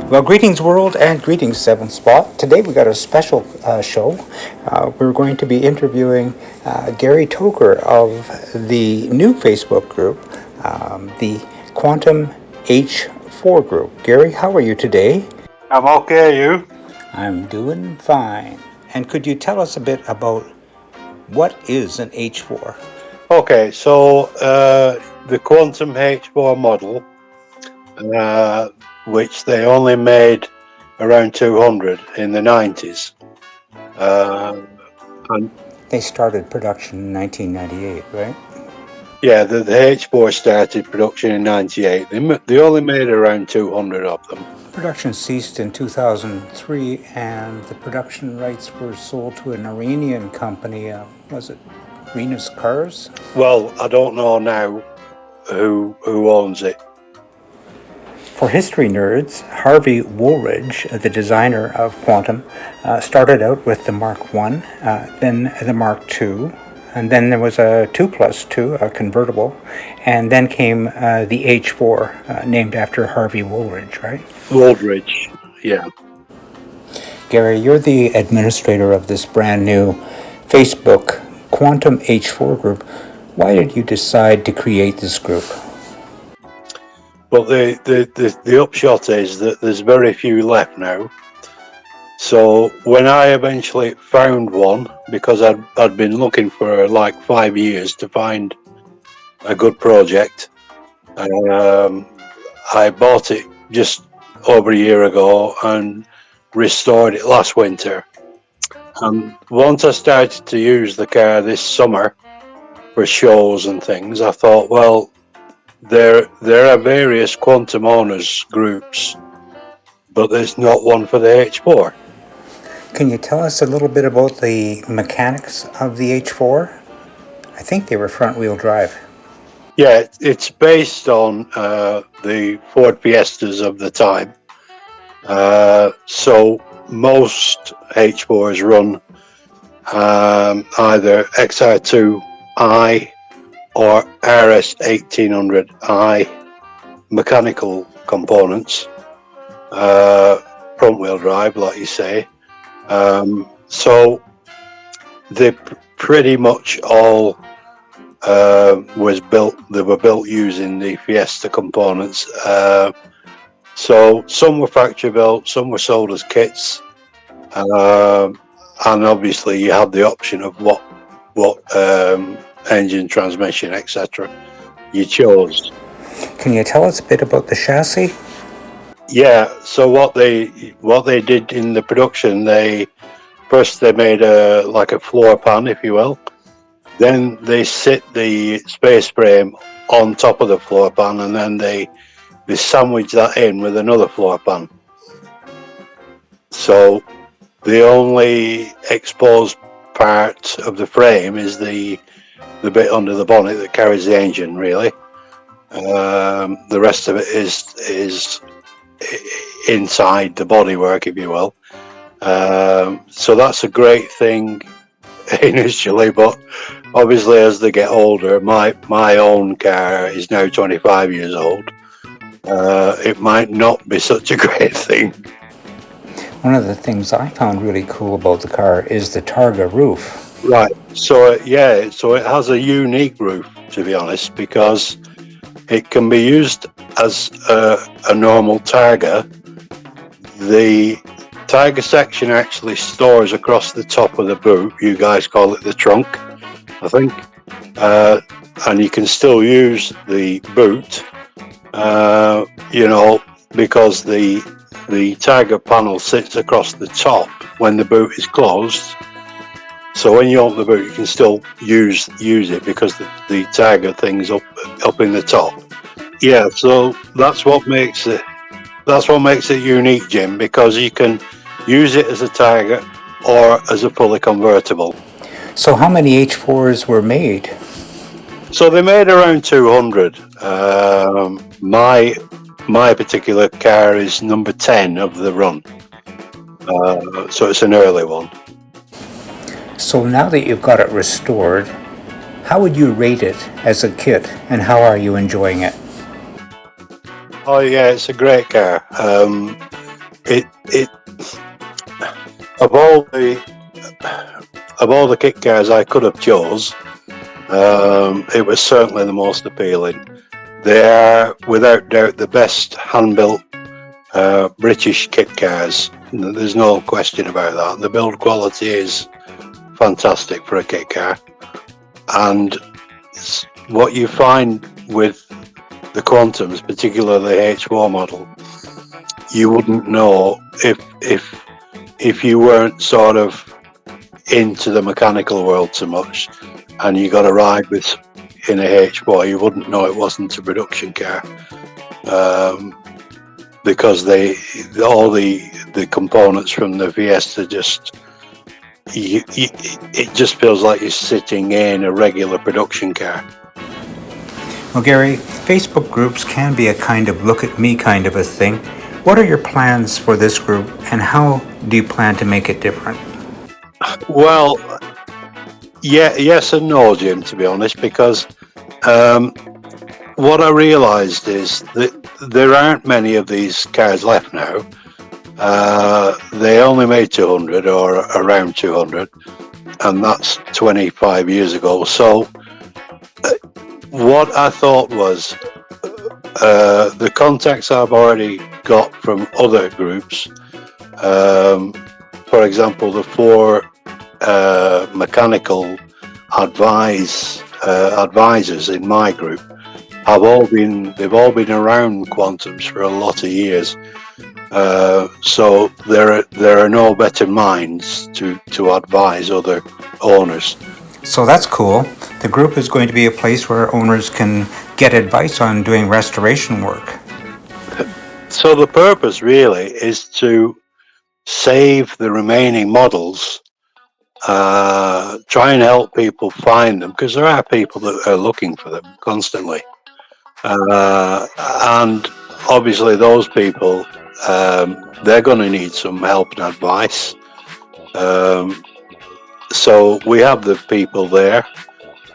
Well, greetings world and greetings Seventh Spot. Today we got a special show. We're going to be interviewing Gary Toker of the new Facebook group, the Quantum H4 group. Gary, how are you today? I'm okay, you? I'm doing fine. And could you tell us a bit about what is an H4? Okay, so the Quantum H4 model, which they only made around 200 in the 90s. And They started production in 1998, right? yeah, the H4 started production in 98. They only made around 200 of them. Production ceased in 2003, and the production rights were sold to an Iranian company. Was it Renus Cars? Well, I don't know now who owns it. For history nerds, Harvey Woolridge, the designer of Quantum, started out with the Mark I, then the Mark II, and then there was a 2+2, a convertible, and then came the H4, named after Harvey Woolridge, right? Woolridge, yeah. Gary, you're the administrator of this brand new Facebook Quantum H4 group. Why did you decide to create this group? Well, the upshot is that there's very few left now. So when I eventually found one, because I'd been looking for like 5 years to find a good project, I bought it just over a year ago and restored it last winter. And once I started to use the car this summer for shows and things, I thought, well, there are various Quantum owners groups, but there's not one for the H4. Can you tell us a little bit about the mechanics of the H4? I think they were front-wheel drive. Yeah, it's based on the Ford Fiestas of the time. So most H4s run either XR2i or RS 1800i mechanical components, front wheel drive, like you say. So they pretty much all they were built using the Fiesta components. So some were factory built, some were sold as kits, and obviously you had the option of what engine, transmission, etc. you chose. Can you tell us a bit about the chassis? Yeah, so what they did in the production, they made a floor pan, if you will. Then they sit the space frame on top of the floor pan, and then they sandwich that in with another floor pan. So the only exposed part of the frame is the bit under the bonnet that carries the engine, really. The rest of it is inside the bodywork, if you will. So that's a great thing initially, but obviously as they get older, my own car is now 25 years old. It might not be such a great thing. One of the things I found really cool about the car is the targa roof. Right, so it has a unique roof, to be honest, because it can be used as a normal targa. The targa section actually stores across the top of the boot. You guys call it the trunk, I think. And you can still use the boot, because the targa panel sits across the top when the boot is closed. So when you open the boot, you can still use it because the targa thing's up in the top. Yeah, so that's what makes it unique, Jim, because you can use it as a targa or as a fully convertible. So how many H4s were made? So they made around 200. My particular car is number 10 of the run, so it's an early one. So now that you've got it restored, how would you rate it as a kit, and how are you enjoying it? Oh yeah, it's a great car. it of all the kit cars I could have chose, it was certainly the most appealing. They are without doubt the best hand-built British kit cars. There's no question about that. The build quality is fantastic for a kit car, and what you find with the Quantums, particularly the H4 model, you wouldn't know if you weren't sort of into the mechanical world so much, and you got a ride with in a H4, you wouldn't know it wasn't a production car, because all the components from the Fiesta just it just feels like you're sitting in a regular production car. Well, Gary, Facebook groups can be a kind of look at me kind of a thing. What are your plans for this group, and how do you plan to make it different? Well, yes and no, Jim, to be honest, because what I realised is that there aren't many of these cars left now. They only made 200 or around 200, and that's 25 years ago. So what I thought was the contacts I've already got from other groups, for example, the 4 mechanical advisors in my group they've all been around Quantums for a lot of years. So there are no better minds to advise other owners. So that's cool. The group is going to be a place where owners can get advice on doing restoration work. So the purpose really is to save the remaining models, try and help people find them, because there are people that are looking for them constantly, and obviously those people, they're going to need some help and advice. So we have the people there.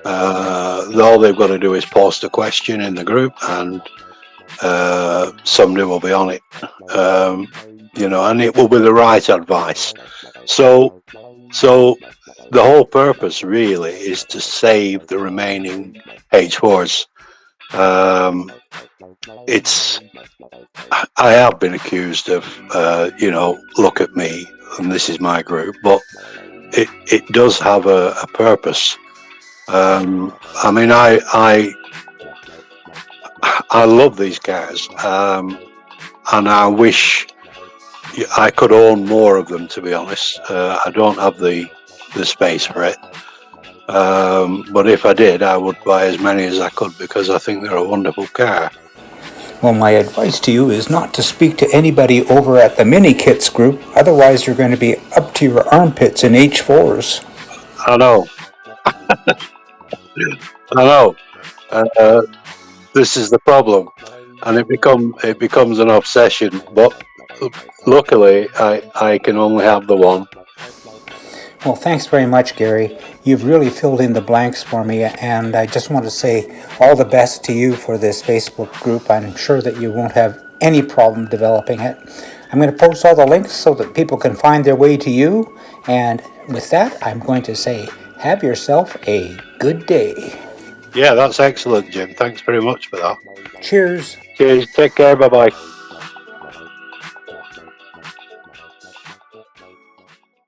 All they've got to do is post a question in the group, and somebody will be on it, and it will be the right advice. So the whole purpose really is to save the remaining H4s. I have been accused of, look at me, and this is my group, but it does have a purpose. I mean, I love these cars, and I wish I could own more of them, to be honest. I don't have the space for it, but if I did, I would buy as many as I could, because I think they're a wonderful car. Well, my advice to you is not to speak to anybody over at the Mini Kits group, otherwise you're going to be up to your armpits in H4s. I know. I know. This is the problem, and it becomes an obsession. But luckily, I can only have the one. Well, thanks very much, Gary. You've really filled in the blanks for me, and I just want to say all the best to you for this Facebook group. I'm sure that you won't have any problem developing it. I'm going to post all the links so that people can find their way to you. And with that, I'm going to say, have yourself a good day. Yeah, that's excellent, Jim. Thanks very much for that. Cheers. Cheers. Take care. Bye-bye.